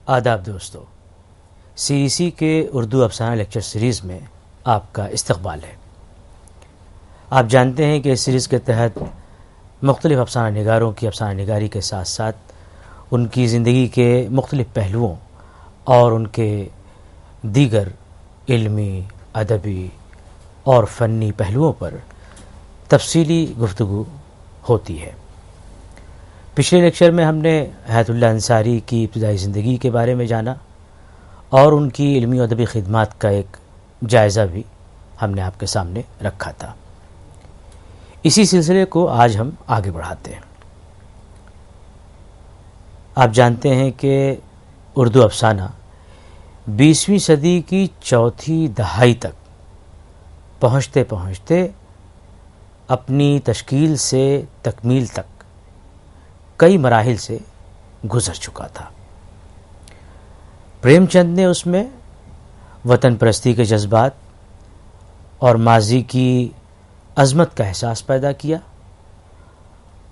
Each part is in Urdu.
آداب دوستو، CEC کے اردو افسانہ لیکچر سیریز میں آپ کا استقبال ہے۔ آپ جانتے ہیں کہ اس سیریز کے تحت مختلف افسانہ نگاروں کی افسانہ نگاری کے ساتھ ساتھ ان کی زندگی کے مختلف پہلوؤں اور ان کے دیگر علمی، ادبی اور فنی پہلوؤں پر تفصیلی گفتگو ہوتی ہے۔ پچھلے لیکچر میں ہم نے حیات اللہ انصاری کی ابتدائی زندگی کے بارے میں جانا اور ان کی علمی و ادبی خدمات کا ایک جائزہ بھی ہم نے آپ کے سامنے رکھا تھا۔ اسی سلسلے کو آج ہم آگے بڑھاتے ہیں۔ آپ جانتے ہیں کہ اردو افسانہ 20ویں صدی کی چوتھی دہائی تک پہنچتے پہنچتے اپنی تشکیل سے تکمیل تک کئی مراحل سے گزر چکا تھا۔ پریم چند نے اس میں وطن پرستی کے جذبات اور ماضی کی عظمت کا احساس پیدا کیا،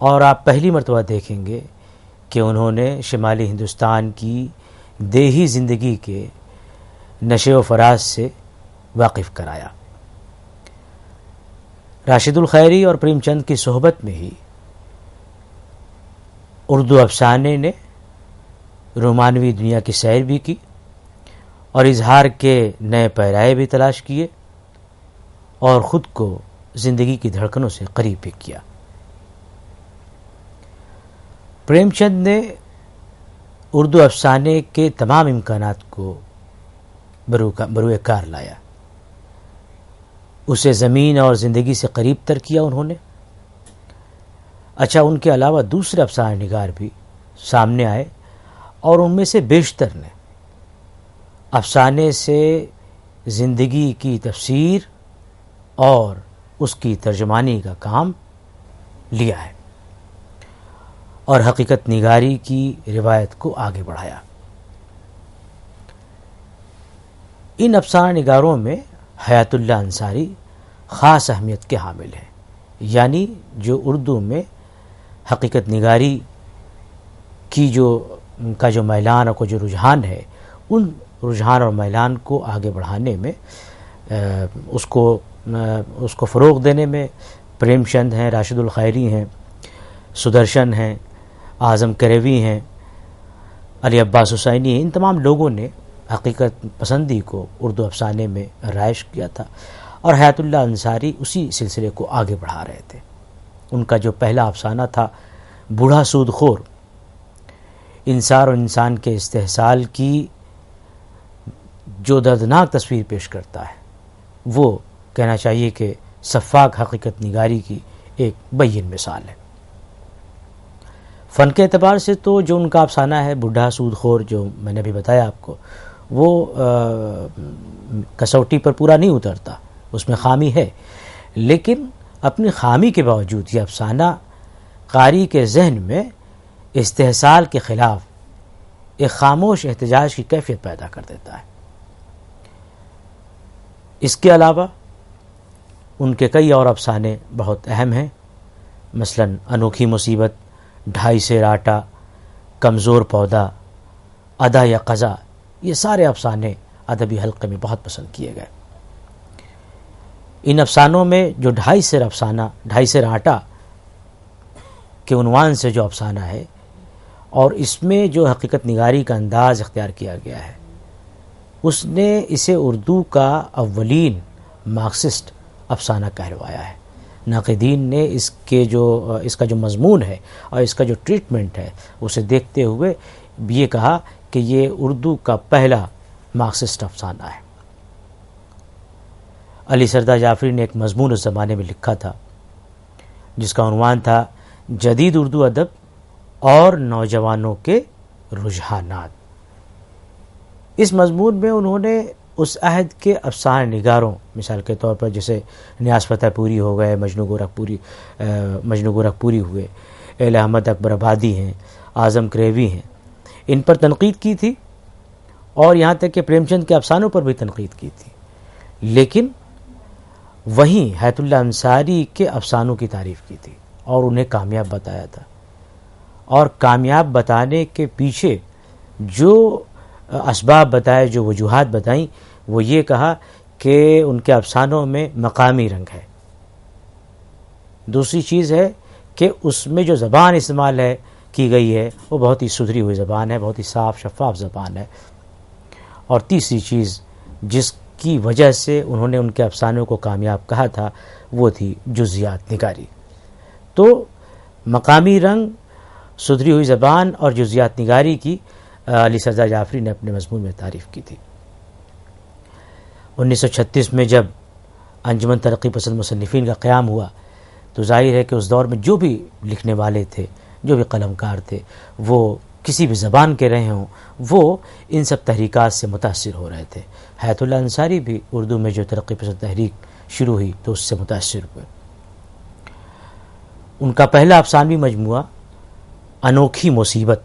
اور آپ پہلی مرتبہ دیکھیں گے کہ انہوں نے شمالی ہندوستان کی دیہی زندگی کے نشے و فراز سے واقف کرایا۔ راشد الخیری اور پریم چند کی صحبت میں ہی اردو افسانے نے رومانوی دنیا کی سیر بھی کی اور اظہار کے نئے پیرائے بھی تلاش کیے اور خود کو زندگی کی دھڑکنوں سے قریب بھی کیا۔ پریم چند نے اردو افسانے کے تمام امکانات کو بروئے کار لایا، اسے زمین اور زندگی سے قریب تر کیا انہوں نے۔ ان کے علاوہ دوسرے افسانہ نگار بھی سامنے آئے اور ان میں سے بیشتر نے افسانے سے زندگی کی تفسیر اور اس کی ترجمانی کا کام لیا ہے اور حقیقت نگاری کی روایت کو آگے بڑھایا۔ ان افسانہ نگاروں میں حیات اللہ انصاری خاص اہمیت کے حامل ہیں، یعنی جو اردو میں حقیقت نگاری کی جو میلان اور جو رجحان ہے، ان رجحان اور میلان کو آگے بڑھانے میں اس کو فروغ دینے میں پریم چند ہیں، راشد الخیری ہیں، سدرشن ہیں، اعظم کریوی ہیں، علی عباس حسینی ہیں۔ ان تمام لوگوں نے حقیقت پسندی کو اردو افسانے میں رائج کیا تھا اور حیات اللہ انصاری اسی سلسلے کو آگے بڑھا رہے تھے۔ ان کا جو پہلا افسانہ تھا بوڑھا سود خور، انصار اور انسان کے استحصال کی جو دردناک تصویر پیش کرتا ہے، وہ کہنا چاہیے کہ سفاک حقیقت نگاری کی ایک بین مثال ہے۔ فن کے اعتبار سے تو جو ان کا افسانہ ہے بوڑھا سود خور، جو میں نے ابھی بتایا آپ کو، وہ کسوٹی پر پورا نہیں اترتا، اس میں خامی ہے، لیکن اپنی خامی کے باوجود یہ افسانہ قاری کے ذہن میں استحصال کے خلاف ایک خاموش احتجاج کی کیفیت پیدا کر دیتا ہے۔ اس کے علاوہ ان کے کئی اور افسانے بہت اہم ہیں، مثلا انوکھی مصیبت، ڈھائی سیر آٹا، کمزور پودا، ادا یا قضا، یہ سارے افسانے ادبی حلقے میں بہت پسند کیے گئے۔ ان افسانوں میں جو ڈھائی سیر آٹا کے عنوان سے جو افسانہ ہے، اور اس میں جو حقیقت نگاری کا انداز اختیار کیا گیا ہے، اس نے اسے اردو کا اولین مارکسسٹ افسانہ کہلوایا ہے۔ ناقدین نے اس کا جو مضمون ہے اور اس کا جو ٹریٹمنٹ ہے، اسے دیکھتے ہوئے یہ کہا کہ یہ اردو کا پہلا مارکسسٹ افسانہ ہے۔ علی سردار جعفری نے ایک مضمون اس زمانے میں لکھا تھا جس کا عنوان تھا جدید اردو ادب اور نوجوانوں کے رجحانات۔ اس مضمون میں انہوں نے اس عہد کے افسانہ نگاروں، مثال کے طور پر جیسے نیاز فتح پوری ہو گئے، مجنو گورکھ پوری ہوئے، اہل احمد اکبر آبادی ہیں، اعظم کریوی ہیں، ان پر تنقید کی تھی، اور یہاں تک کہ پریم چند کے افسانوں پر بھی تنقید کی تھی، لیکن وہیں حیات اللہ انصاری کے افسانوں کی تعریف کی تھی اور انہیں کامیاب بتایا تھا۔ اور کامیاب بتانے کے پیچھے جو اسباب بتائے، جو وجوہات بتائیں، وہ یہ کہا کہ ان کے افسانوں میں مقامی رنگ ہے. دوسری چیز ہے کہ اس میں جو زبان استعمال کی گئی ہے وہ بہت ہی سدھری ہوئی زبان ہے، بہت ہی صاف شفاف زبان ہے. اور تیسری چیز جس کی وجہ سے انہوں نے ان کے افسانوں کو کامیاب کہا تھا وہ تھی جزیات نگاری. تو مقامی رنگ، سدھری ہوئی زبان اور جزیات نگاری کی علی سردار جعفری نے اپنے مضمون میں تعریف کی تھی. 1936 میں جب انجمن ترقی پسند مصنفین کا قیام ہوا تو ظاہر ہے کہ اس دور میں جو بھی لکھنے والے تھے، جو بھی قلمکار تھے، وہ کسی بھی زبان کے رہے ہوں، وہ ان سب تحریکات سے متاثر ہو رہے تھے. حیات اللہ انصاری بھی اردو میں جو ترقی پسند تحریک شروع ہوئی تو اس سے متاثر ہوئے. ان کا پہلا افسانوی مجموعہ انوکھی مصیبت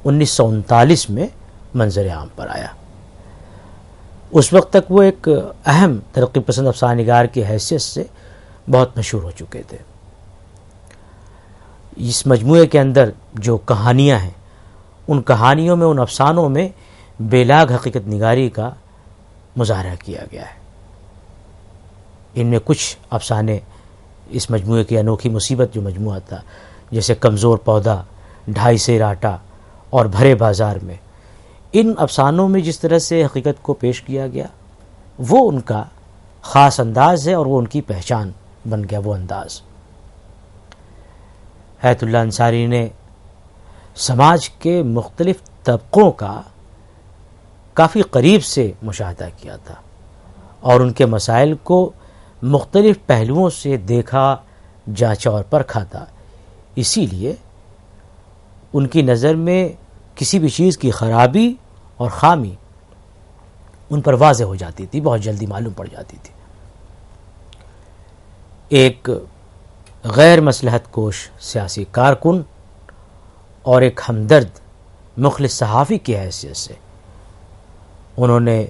1939 میں منظر عام پر آیا. اس وقت تک وہ ایک اہم ترقی پسند افسانہ نگار کی حیثیت سے بہت مشہور ہو چکے تھے. اس مجموعے کے اندر جو کہانیاں ہیں، ان کہانیوں میں، ان افسانوں میں بے لاگ حقیقت نگاری کا مظاہرہ کیا گیا ہے. ان میں کچھ افسانے اس مجموعے کی انوکھی مصیبت جو مجموعہ تھا، جیسے کمزور پودا، 2.5 سیر آٹا اور بھرے بازار میں، ان افسانوں میں جس طرح سے حقیقت کو پیش کیا گیا وہ ان کا خاص انداز ہے اور وہ ان کی پہچان بن گیا وہ انداز. حیات اللہ انصاری نے سماج کے مختلف طبقوں کا کافی قریب سے مشاہدہ کیا تھا اور ان کے مسائل کو مختلف پہلوؤں سے دیکھا، جانچا اور پرکھا تھا. اسی لیے ان کی نظر میں کسی بھی چیز کی خرابی اور خامی ان پر واضح ہو جاتی تھی، بہت جلدی معلوم پڑ جاتی تھی. ایک غیر مصلحت کوش سیاسی کارکن اور ایک ہمدرد مخلص صحافی کی حیثیت سے انہوں نے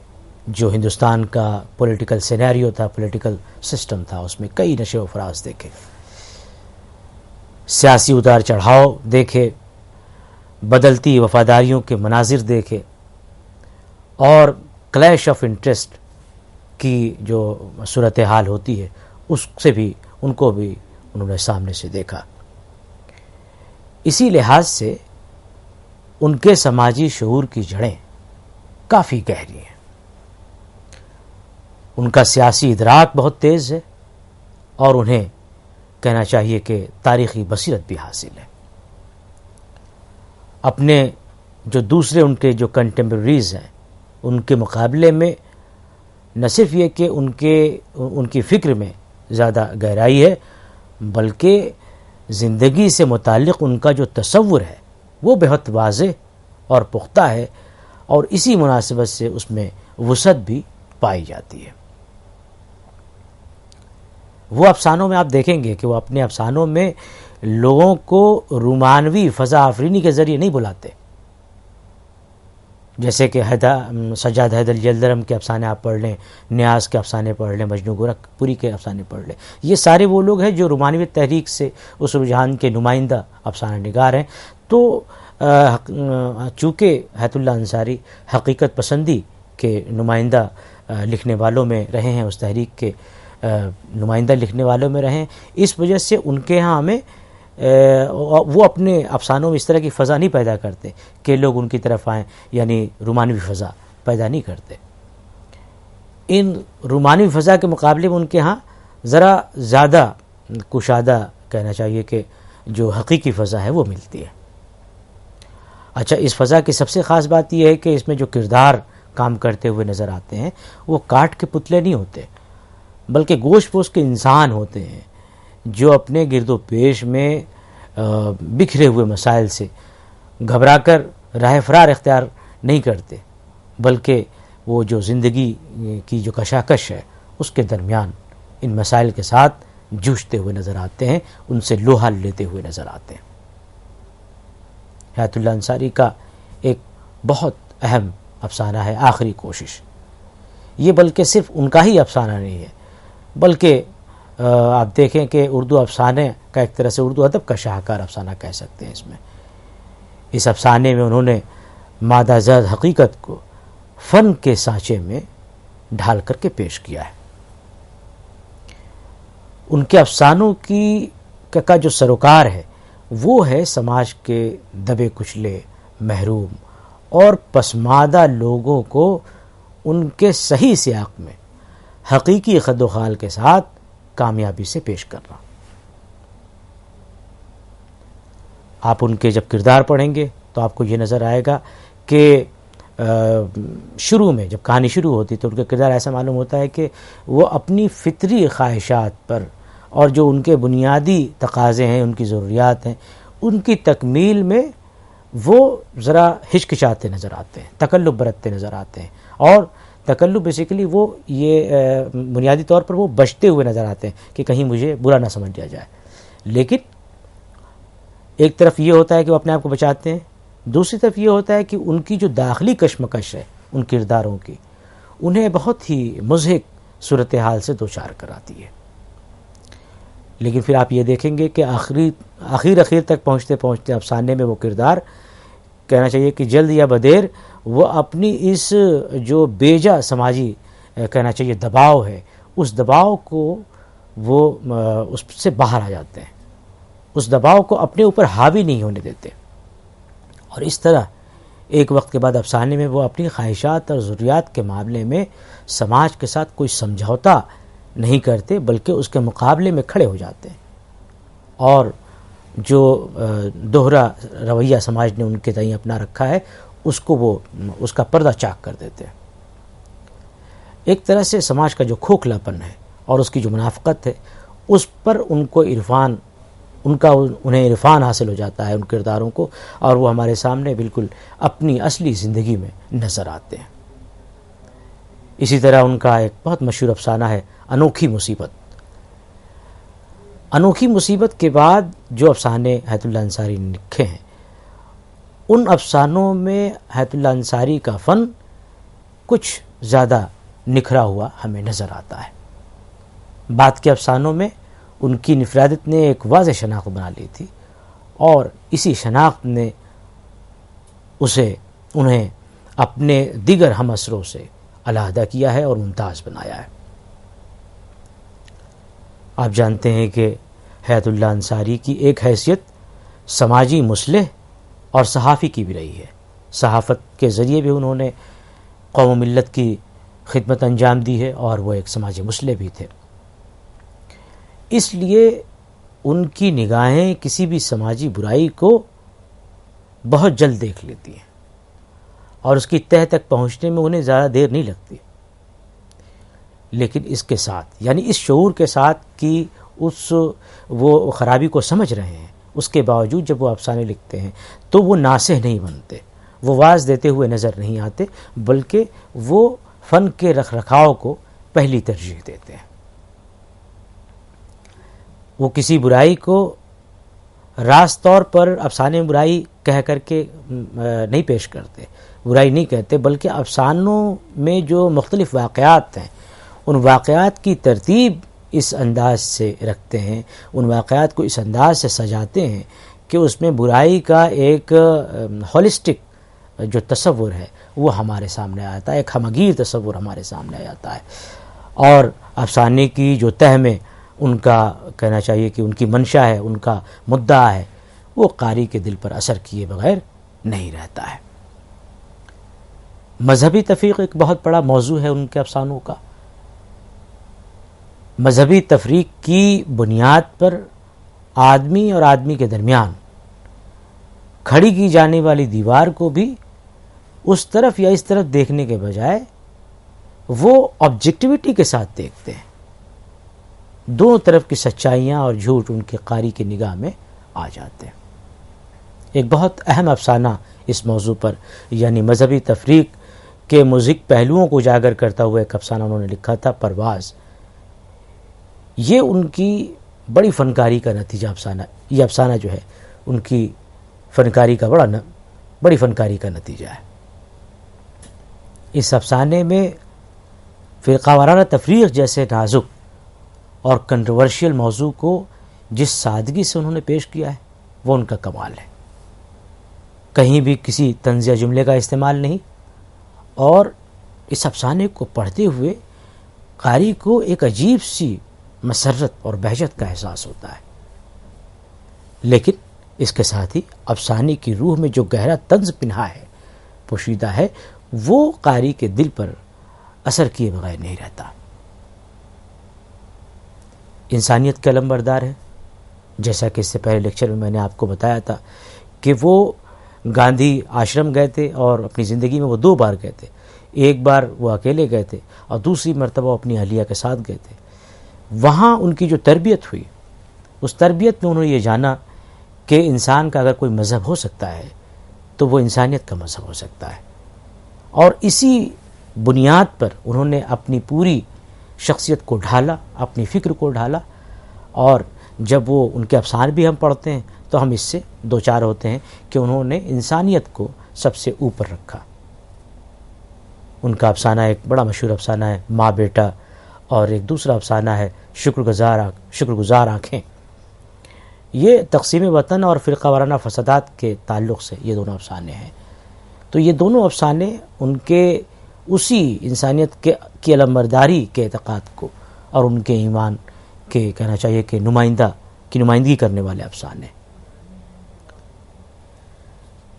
جو ہندوستان کا پولیٹیکل سینیریو تھا، پولیٹیکل سسٹم تھا، اس میں کئی نشے و فراز دیکھے، سیاسی اتار چڑھاؤ دیکھے، بدلتی وفاداریوں کے مناظر دیکھے اور کلیش آف انٹرسٹ کی جو صورتحال ہوتی ہے اس سے بھی ان کو بھی انہوں نے سامنے سے دیکھا. اسی لحاظ سے ان کے سماجی شعور کی جڑیں کافی گہری ہیں. ان کا سیاسی ادراک بہت تیز ہے اور انہیں کہنا چاہیے کہ تاریخی بصیرت بھی حاصل ہے. اپنے جو دوسرے ان کے جو کنٹمپریریز ہیں ان کے مقابلے میں نہ صرف یہ کہ ان کی فکر میں زیادہ گہرائی ہے، بلکہ زندگی سے متعلق ان کا جو تصور ہے وہ بہت واضح اور پختہ ہے اور اسی مناسبت سے اس میں وسعت بھی پائی جاتی ہے. وہ افسانوں میں آپ دیکھیں گے کہ وہ اپنے افسانوں میں لوگوں کو رومانوی فضا آفرینی کے ذریعے نہیں بلاتے. جیسے کہ سجاد حیدر جلدرم کے افسانے آپ پڑھ لیں، نیاز کے افسانے پڑھ لیں، مجنو گورکھپوری کے افسانے پڑھ لیں، یہ سارے وہ لوگ ہیں جو رومانوی تحریک سے اس رجحان کے نمائندہ افسانہ نگار ہیں. تو چونکہ حیات اللہ انصاری حقیقت پسندی کے نمائندہ لکھنے والوں میں رہے ہیں، اس تحریک کے نمائندہ لکھنے والوں میں رہے ہیں، اس وجہ سے ان کے ہاں ہمیں وہ اپنے افسانوں میں اس طرح کی فضا نہیں پیدا کرتے کہ لوگ ان کی طرف آئیں، یعنی رومانوی فضا پیدا نہیں کرتے. ان رومانوی فضا کے مقابلے میں ان کے ہاں ذرا زیادہ کشادہ کہنا چاہیے کہ جو حقیقی فضا ہے وہ ملتی ہے. اچھا، اس فضا کی سب سے خاص بات یہ ہے کہ اس میں جو کردار کام کرتے ہوئے نظر آتے ہیں وہ کاٹ کے پتلے نہیں ہوتے، بلکہ گوشت پوش کے انسان ہوتے ہیں جو اپنے گرد و پیش میں بکھرے ہوئے مسائل سے گھبرا کر راہ فرار اختیار نہیں کرتے، بلکہ وہ جو زندگی کی جو کشاکش ہے اس کے درمیان ان مسائل کے ساتھ جوجھتے ہوئے نظر آتے ہیں، ان سے لوہا لیتے ہوئے نظر آتے ہیں. حیات اللہ انصاری کا ایک بہت اہم افسانہ ہے آخری کوشش. یہ بلکہ صرف ان کا ہی افسانہ نہیں ہے، بلکہ آپ دیکھیں کہ اردو افسانے کا ایک طرح سے اردو ادب کا شاہکار افسانہ کہہ سکتے ہیں. اس افسانے میں انہوں نے مادہ زاد حقیقت کو فن کے سانچے میں ڈھال کر کے پیش کیا ہے. ان کے افسانوں کا جو سروکار ہے وہ ہے سماج کے دبے کچلے، محروم اور پسماندہ لوگوں کو ان کے صحیح سیاق میں حقیقی خد و خال کے ساتھ کامیابی سے پیش کرنا. آپ ان کے جب کردار پڑھیں گے تو آپ کو یہ نظر آئے گا کہ شروع میں جب کہانی شروع ہوتی تو ان کا کردار ایسا معلوم ہوتا ہے کہ وہ اپنی فطری خواہشات پر اور جو ان کے بنیادی تقاضے ہیں، ان کی ضروریات ہیں، ان کی تکمیل میں وہ ذرا ہچکچاتے نظر آتے ہیں، تکلف برتتے نظر آتے ہیں. اور تکلف بیسیکلی وہ یہ بنیادی طور پر وہ بچتے ہوئے نظر آتے ہیں کہ کہیں مجھے برا نہ سمجھ لیا جائے. لیکن ایک طرف یہ ہوتا ہے کہ وہ اپنے آپ کو بچاتے ہیں، دوسری طرف یہ ہوتا ہے کہ ان کی جو داخلی کشمکش ہے ان کرداروں کی، انہیں بہت ہی مضحک صورتحال سے دوچار کراتی ہے. لیکن پھر آپ یہ دیکھیں گے کہ آخر تک پہنچتے پہنچتے افسانے میں وہ کردار، کہنا چاہیے کہ جلد یا بدیر، وہ اپنی اس جو بیجا سماجی کہنا چاہیے دباؤ ہے، اس دباؤ کو وہ اس سے باہر آ جاتے ہیں، اس دباؤ کو اپنے اوپر حاوی نہیں ہونے دیتے. اور اس طرح ایک وقت کے بعد افسانے میں وہ اپنی خواہشات اور ضروریات کے معاملے میں سماج کے ساتھ کوئی سمجھوتا نہیں کرتے، بلکہ اس کے مقابلے میں کھڑے ہو جاتے ہیں اور جو دوہرا رویہ سماج نے ان کے تئیں اپنا رکھا ہے اس کو وہ اس کا پردہ چاک کر دیتے ہیں. ایک طرح سے سماج کا جو کھوکھلا پن ہے اور اس کی جو منافقت ہے، اس پر انہیں عرفان حاصل ہو جاتا ہے ان کرداروں کو، اور وہ ہمارے سامنے بالکل اپنی اصلی زندگی میں نظر آتے ہیں. اسی طرح ان کا ایک بہت مشہور افسانہ ہے انوکھی مصیبت. انوکھی مصیبت کے بعد جو افسانے حیات اللہ انصاری نے لکھے ہیں، ان افسانوں میں حیات اللہ انصاری کا فن کچھ زیادہ نکھرا ہوا ہمیں نظر آتا ہے. بعد کے افسانوں میں ان کی انفرادیت نے ایک واضح شناخت بنا لی تھی، اور اسی شناخت نے انہیں اپنے دیگر ہم اثروں سے علیحدہ کیا ہے اور ممتاز بنایا ہے. آپ جانتے ہیں کہ حیات اللہ انصاری کی ایک حیثیت سماجی مصلح اور صحافی کی بھی رہی ہے. صحافت کے ذریعے بھی انہوں نے قوم و ملت کی خدمت انجام دی ہے، اور وہ ایک سماجی مصلح بھی تھے. اس لیے ان کی نگاہیں کسی بھی سماجی برائی کو بہت جلد دیکھ لیتی ہیں، اور اس کی تہہ تک پہنچنے میں انہیں زیادہ دیر نہیں لگتی. لیکن اس کے ساتھ، یعنی اس شعور کے ساتھ کہ وہ خرابی کو سمجھ رہے ہیں، اس کے باوجود جب وہ افسانے لکھتے ہیں تو وہ ناصح نہیں بنتے، وہ واز دیتے ہوئے نظر نہیں آتے، بلکہ وہ فن کے رکھ رکھاؤ کو پہلی ترجیح دیتے ہیں. وہ کسی برائی کو راست طور پر افسانے میں برائی کہہ کر کے نہیں پیش کرتے، برائی نہیں کہتے، بلکہ افسانوں میں جو مختلف واقعات ہیں ان واقعات کی ترتیب اس انداز سے رکھتے ہیں، ان واقعات کو اس انداز سے سجاتے ہیں کہ اس میں برائی کا ایک ہولسٹک جو تصور ہے وہ ہمارے سامنے آتا ہے، ایک ہمگیر تصور ہمارے سامنے آ جاتا ہے. اور افسانے کی جو تہ میں ان کا کہنا چاہیے کہ ان کی منشا ہے، ان کا مدعا ہے، وہ قاری کے دل پر اثر کیے بغیر نہیں رہتا ہے. مذہبی تفریق ایک بہت بڑا موضوع ہے ان کے افسانوں کا. مذہبی تفریق کی بنیاد پر آدمی اور آدمی کے درمیان کھڑی کی جانے والی دیوار کو بھی اس طرف یا اس طرف دیکھنے کے بجائے وہ آبجیکٹیوٹی کے ساتھ دیکھتے ہیں. دونوں طرف کی سچائیاں اور جھوٹ ان کے قاری کی نگاہ میں آ جاتے ہیں. ایک بہت اہم افسانہ اس موضوع پر، یعنی مذہبی تفریق کے مضحک پہلوؤں کو اجاگر کرتا ہوا ایک افسانہ انہوں نے لکھا تھا، پرواز. یہ ان کی بڑی فنکاری کا نتیجہ افسانہ، یہ افسانہ جو ہے ان کی فنکاری کا بڑی فنکاری کا نتیجہ ہے. اس افسانے میں فرقہ وارانہ تفریق جیسے نازک اور کنٹروورشل موضوع کو جس سادگی سے انہوں نے پیش کیا ہے وہ ان کا کمال ہے. کہیں بھی کسی طنز یا جملے کا استعمال نہیں، اور اس افسانے کو پڑھتے ہوئے قاری کو ایک عجیب سی مسرت اور بہجت کا احساس ہوتا ہے، لیکن اس کے ساتھ ہی افسانے کی روح میں جو گہرا طنز پنہا ہے، پوشیدہ ہے، وہ قاری کے دل پر اثر کیے بغیر نہیں رہتا۔ انسانیت کا علمبردار ہے، جیسا کہ اس سے پہلے لیکچر میں نے آپ کو بتایا تھا کہ وہ گاندھی آشرم گئے تھے، اور اپنی زندگی میں وہ 2 بار گئے تھے۔ ایک بار وہ اکیلے گئے تھے اور دوسری مرتبہ وہ اپنی اہلیہ کے ساتھ گئے تھے۔ وہاں ان کی جو تربیت ہوئی، اس تربیت میں انہوں نے یہ جانا کہ انسان کا اگر کوئی مذہب ہو سکتا ہے تو وہ انسانیت کا مذہب ہو سکتا ہے، اور اسی بنیاد پر انہوں نے اپنی پوری شخصیت کو ڈھالا، اپنی فکر کو ڈھالا، اور جب وہ ان کے افسانے بھی ہم پڑھتے ہیں تو ہم اس سے دوچار ہوتے ہیں کہ انہوں نے انسانیت کو سب سے اوپر رکھا۔ ان کا افسانہ ایک بڑا مشہور افسانہ ہے ماں بیٹا، اور ایک دوسرا افسانہ ہے شکر گزار آنکھیں۔ یہ تقسیم وطن اور فرقہ وارانہ فسادات کے تعلق سے یہ دونوں افسانے ہیں۔ تو یہ دونوں افسانے ان کے اسی انسانیت کی علمبرداری کے اعتقاد کو اور ان کے ایمان کے کہنا چاہیے کہ نمائندگی کرنے والے افسانے۔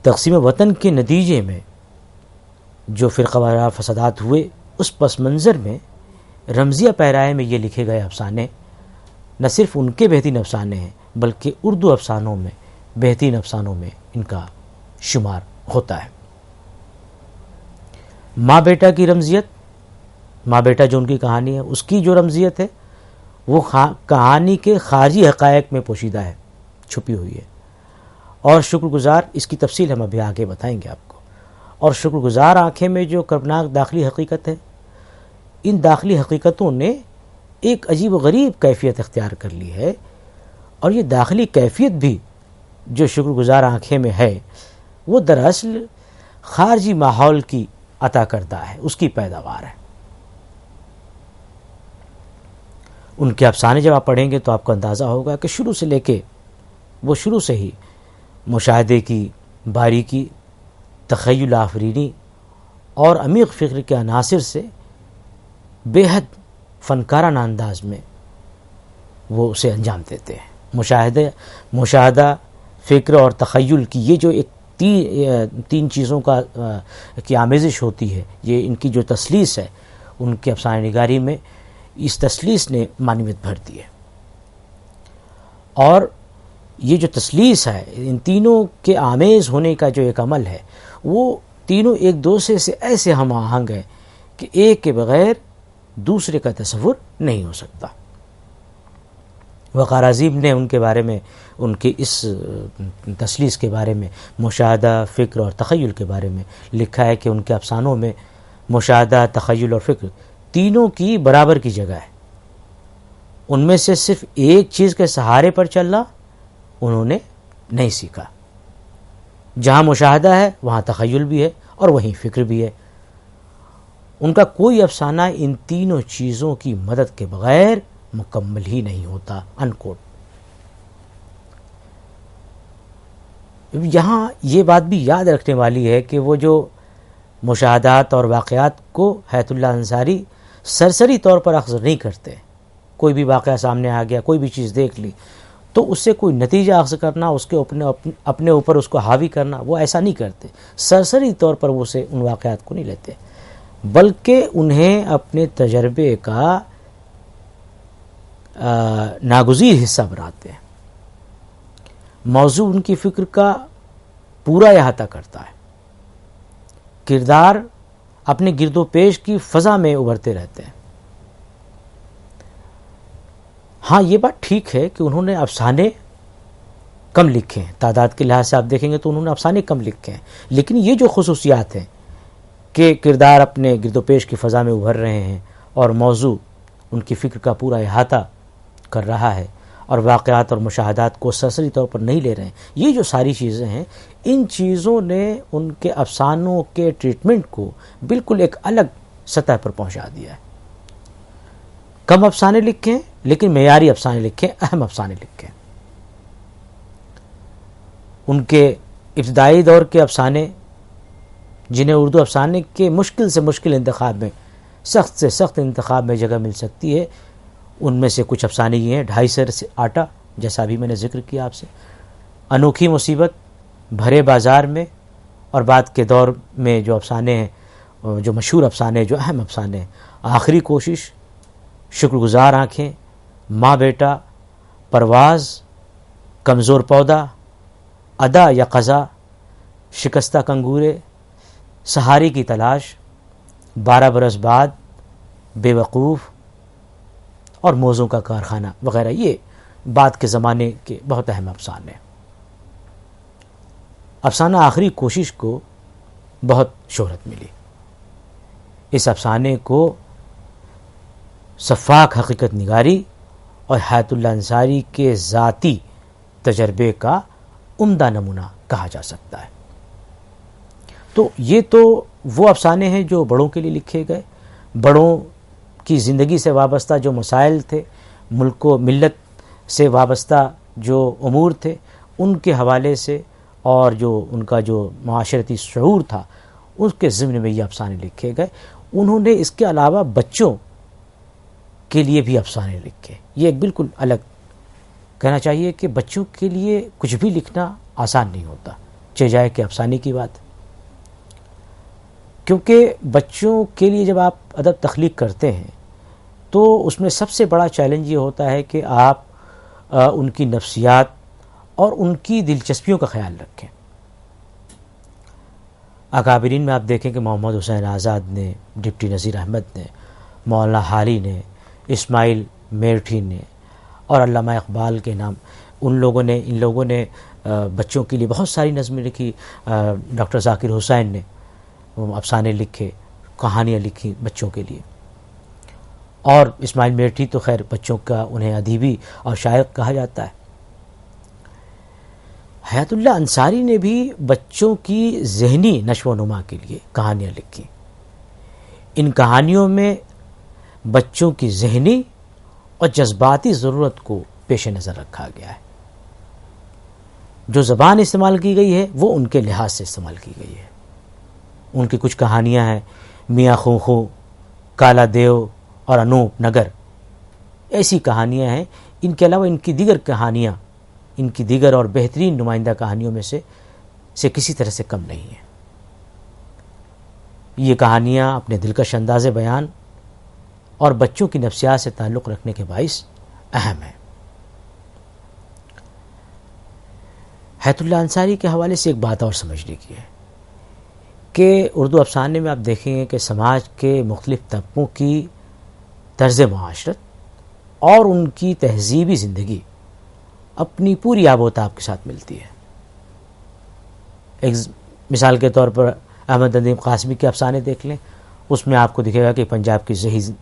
تقسیم وطن کے نتیجے میں جو فرقہ وارانہ فسادات ہوئے، اس پس منظر میں رمزیہ پیرائے میں یہ لکھے گئے افسانے نہ صرف ان کے بہترین افسانے ہیں، بلکہ اردو افسانوں میں بہترین افسانوں میں ان کا شمار ہوتا ہے۔ ماں بیٹا کی رمزیت، ماں بیٹا جو ان کی کہانی ہے، اس کی جو رمزیت ہے وہ کہانی کے خارجی حقائق میں پوشیدہ ہے، چھپی ہوئی ہے، اور شکر گزار اس کی تفصیل ہم ابھی آگے بتائیں گے آپ کو۔ اور شکر گزار آنکھیں میں جو کربناک داخلی حقیقت ہے، ان داخلی حقیقتوں نے ایک عجیب و غریب کیفیت اختیار کر لی ہے، اور یہ داخلی کیفیت بھی جو شکر گزار آنکھیں میں ہے، وہ دراصل خارجی ماحول کی عطا کردہ ہے، اس کی پیداوار ہے۔ ان کے افسانے جب آپ پڑھیں گے تو آپ کو اندازہ ہوگا کہ شروع سے لے کے وہ شروع سے ہی مشاہدے کی باریکی، تخیل آفرینی اور عمیق فکر کے عناصر سے بے حد فنکارانہ انداز میں وہ اسے انجام دیتے ہیں۔ مشاہدہ، فکر اور تخیل کی یہ جو ایک تین چیزوں کی آمیزش ہوتی ہے، یہ ان کی جو تثلیث ہے، ان کے افسانہ نگاری میں اس تثلیث نے معنویت بھر دی ہے۔ اور یہ جو تثلیث ہے، ان تینوں کے آمیز ہونے کا جو ایک عمل ہے، وہ تینوں ایک دوسرے سے ایسے ہم آہنگ ہیں کہ ایک کے بغیر دوسرے کا تصور نہیں ہو سکتا۔ وقار عظیم نے ان کے بارے میں، ان کی اس تثلیث کے بارے میں، مشاہدہ، فکر اور تخیل کے بارے میں لکھا ہے کہ ان کے افسانوں میں مشاہدہ، تخیل اور فکر تینوں کی برابر کی جگہ ہے۔ ان میں سے صرف ایک چیز کے سہارے پر چلنا انہوں نے نہیں سیکھا۔ جہاں مشاہدہ ہے وہاں تخیل بھی ہے اور وہیں فکر بھی ہے۔ ان کا کوئی افسانہ ان تینوں چیزوں کی مدد کے بغیر مکمل ہی نہیں ہوتا۔ انکوٹ۔ یہاں یہ بات بھی یاد رکھنے والی ہے کہ وہ جو مشاہدات اور واقعات کو حیات اللہ انصاری سرسری طور پر اخذ نہیں کرتے۔ کوئی بھی واقعہ سامنے آ گیا، کوئی بھی چیز دیکھ لی تو اس سے کوئی نتیجہ اخذ کرنا، اس کے اپنے اوپر اس کو حاوی کرنا، وہ ایسا نہیں کرتے۔ سرسری طور پر وہ اسے ان واقعات کو نہیں لیتے، بلکہ انہیں اپنے تجربے کا ناگزیر حصہ بناتے ہیں۔ موضوع ان کی فکر کا پورا احاطہ کرتا ہے۔ کردار اپنے گرد و پیش کی فضا میں ابھرتے رہتے ہیں۔ ہاں، یہ بات ٹھیک ہے کہ انہوں نے افسانے کم لکھے ہیں، تعداد کے لحاظ سے آپ دیکھیں گے تو انہوں نے افسانے کم لکھے ہیں، لیکن یہ جو خصوصیات ہیں کہ کردار اپنے گرد و پیش کی فضا میں ابھر رہے ہیں اور موضوع ان کی فکر کا پورا احاطہ کر رہا ہے اور واقعات اور مشاہدات کو سرسری طور پر نہیں لے رہے ہیں، یہ جو ساری چیزیں ہیں، ان چیزوں نے ان کے افسانوں کے ٹریٹمنٹ کو بالکل ایک الگ سطح پر پہنچا دیا ہے۔ کم افسانے لکھیں لیکن معیاری افسانے لکھیں، اہم افسانے لکھیں۔ ان کے ابتدائی دور کے افسانے جنہیں اردو افسانے کے مشکل سے مشکل انتخاب میں، سخت سے سخت انتخاب میں جگہ مل سکتی ہے، ان میں سے کچھ افسانے یہ ہیں: 2.5 سیر سے آٹا، جیسا بھی میں نے ذکر کیا آپ سے، انوکھی مصیبت، بھرے بازار میں، اور بعد کے دور میں جو افسانے ہیں، جو مشہور افسانے، جو اہم افسانے ہیں: آخری کوشش، شکر گزار آنکھیں، ماں بیٹا، پرواز، کمزور پودا، ادا یا قضا، شکستہ کنگورے، سہارے کی تلاش، 12 برس بعد، بے وقوف اور موزوں کا کارخانہ وغیرہ. یہ بعد کے زمانے کے بہت اہم افسانے ہیں. افسانہ آخری کوشش کو بہت شہرت ملی. اس افسانے کو سفاک حقیقت نگاری اور حیات اللہ انصاری کے ذاتی تجربے کا عمدہ نمونہ کہا جا سکتا ہے. تو یہ تو وہ افسانے ہیں جو بڑوں کے لیے لکھے گئے، بڑوں کی زندگی سے وابستہ جو مسائل تھے، ملک و ملت سے وابستہ جو امور تھے، ان کے حوالے سے، اور جو ان کا جو معاشرتی شعور تھا اس کے ضمن میں یہ افسانے لکھے گئے. انہوں نے اس کے علاوہ بچوں کے لیے بھی افسانے لکھے. یہ ایک بالکل الگ کہنا چاہیے کہ بچوں کے لیے کچھ بھی لکھنا آسان نہیں ہوتا، چاہے جائے کہ افسانے کی بات، کیونکہ بچوں کے لیے جب آپ ادب تخلیق کرتے ہیں تو اس میں سب سے بڑا چیلنج یہ ہوتا ہے کہ آپ ان کی نفسیات اور ان کی دلچسپیوں کا خیال رکھیں. اکابرین میں آپ دیکھیں کہ محمد حسین آزاد نے، ڈپٹی نذیر احمد نے، مولانا حالی نے، اسماعیل میرٹھی نے، اور علامہ اقبال کے نام ان لوگوں نے بچوں کے لیے بہت ساری نظمیں لکھی. ڈاکٹر ذاکر حسین نے افسانے لکھے، کہانیاں لکھی بچوں کے لیے. اور اسماعیل میرٹھی تو خیر بچوں کا انہیں ادیبی اور شاعر کہا جاتا ہے. حیات اللہ انصاری نے بھی بچوں کی ذہنی نشو و نما کے لیے کہانیاں لکھی. ان کہانیوں میں بچوں کی ذہنی اور جذباتی ضرورت کو پیش نظر رکھا گیا ہے. جو زبان استعمال کی گئی ہے وہ ان کے لحاظ سے استعمال کی گئی ہے. ان کی کچھ کہانیاں ہیں، میاں خونخو، کالا دیو اور انوپ نگر، ایسی کہانیاں ہیں. ان کے علاوہ ان کی دیگر کہانیاں، ان کی دیگر اور بہترین نمائندہ کہانیوں میں سے کسی طرح سے کم نہیں ہیں. یہ کہانیاں اپنے دلکش انداز بیان اور بچوں کی نفسیات سے تعلق رکھنے کے باعث اہم ہیں. حیات اللہ انصاری کے حوالے سے ایک بات اور سمجھنے کی ہے کہ اردو افسانے میں آپ دیکھیں گے کہ سماج کے مختلف طبقوں کی طرز معاشرت اور ان کی تہذیبی زندگی اپنی پوری آب و تاب کے ساتھ ملتی ہے. ایک مثال کے طور پر احمد ندیم قاسمی کے افسانے دیکھ لیں، اس میں آپ کو دکھے گا کہ پنجاب کی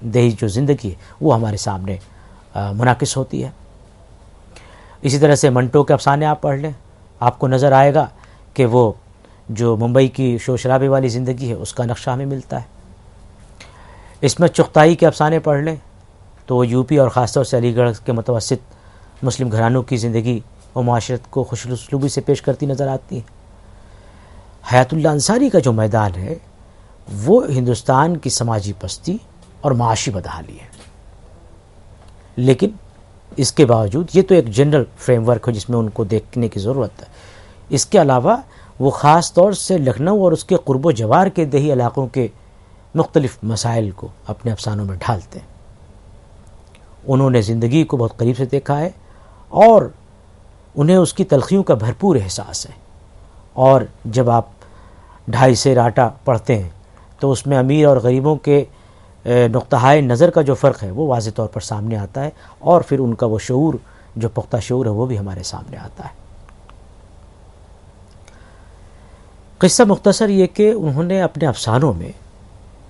دیہی جو زندگی ہے وہ ہمارے سامنے منعکس ہوتی ہے. اسی طرح سے منٹو کے افسانے آپ پڑھ لیں، آپ کو نظر آئے گا کہ وہ جو ممبئی کی شور شرابے والی زندگی ہے اس کا نقشہ ہمیں ملتا ہے. عصمت چغتائی کے افسانے پڑھ لیں تو وہ یو پی اور خاص طور سے علی گڑھ کے متوسط مسلم گھرانوں کی زندگی اور معاشرت کو خوش اسلوبی سے پیش کرتی نظر آتی ہے. حیات اللہ انصاری کا جو میدان ہے وہ ہندوستان کی سماجی پستی اور معاشی بدحالی ہے. لیکن اس کے باوجود یہ تو ایک جنرل فریم ورک ہے جس میں ان کو دیکھنے کی ضرورت ہے. اس کے علاوہ وہ خاص طور سے لکھنؤ اور اس کے قرب و جوار کے دیہی علاقوں کے مختلف مسائل کو اپنے افسانوں میں ڈھالتے ہیں. انہوں نے زندگی کو بہت قریب سے دیکھا ہے اور انہیں اس کی تلخیوں کا بھرپور احساس ہے. اور جب آپ 2.5 سیر آٹا پڑھتے ہیں تو اس میں امیر اور غریبوں کے نقطۂ نظر کا جو فرق ہے وہ واضح طور پر سامنے آتا ہے، اور پھر ان کا وہ شعور جو پختہ شعور ہے وہ بھی ہمارے سامنے آتا ہے. قصہ مختصر یہ کہ انہوں نے اپنے افسانوں میں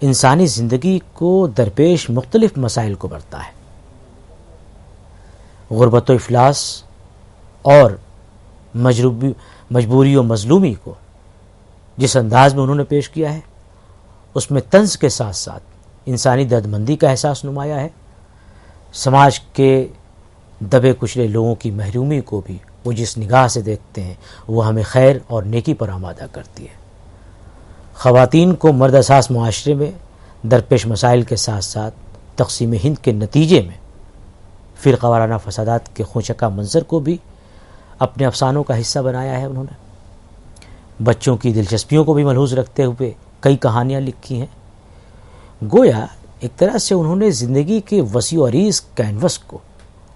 انسانی زندگی کو درپیش مختلف مسائل کو برتا ہے. غربت و افلاس اور مجبوری و مظلومی کو جس انداز میں انہوں نے پیش کیا ہے اس میں طنز کے ساتھ ساتھ انسانی درد مندی کا احساس نمایاں ہے. سماج کے دبے کچلے لوگوں کی محرومی کو بھی وہ جس نگاہ سے دیکھتے ہیں وہ ہمیں خیر اور نیکی پر آمادہ کرتی ہے۔ خواتین کو مرد اساس معاشرے میں درپیش مسائل کے ساتھ ساتھ تقسیم ہند کے نتیجے میں فرقہ وارانہ فسادات کے خونچکا منظر کو بھی اپنے افسانوں کا حصہ بنایا ہے۔ انہوں نے بچوں کی دلچسپیوں کو بھی ملحوظ رکھتے ہوئے کئی کہانیاں لکھی ہیں۔ گویا ایک طرح سے انہوں نے زندگی کے وسیع و عریض کینوس کو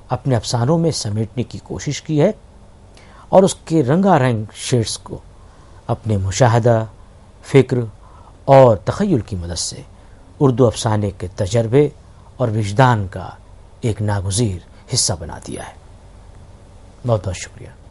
اپنے افسانوں میں سمیٹنے کی کوشش کی ہے اور اس کے رنگا رنگ شیڈز کو اپنے مشاہدہ، فکر اور تخیل کی مدد سے اردو افسانے کے تجربے اور وجدان کا ایک ناگزیر حصہ بنا دیا ہے۔ بہت بہت شکریہ۔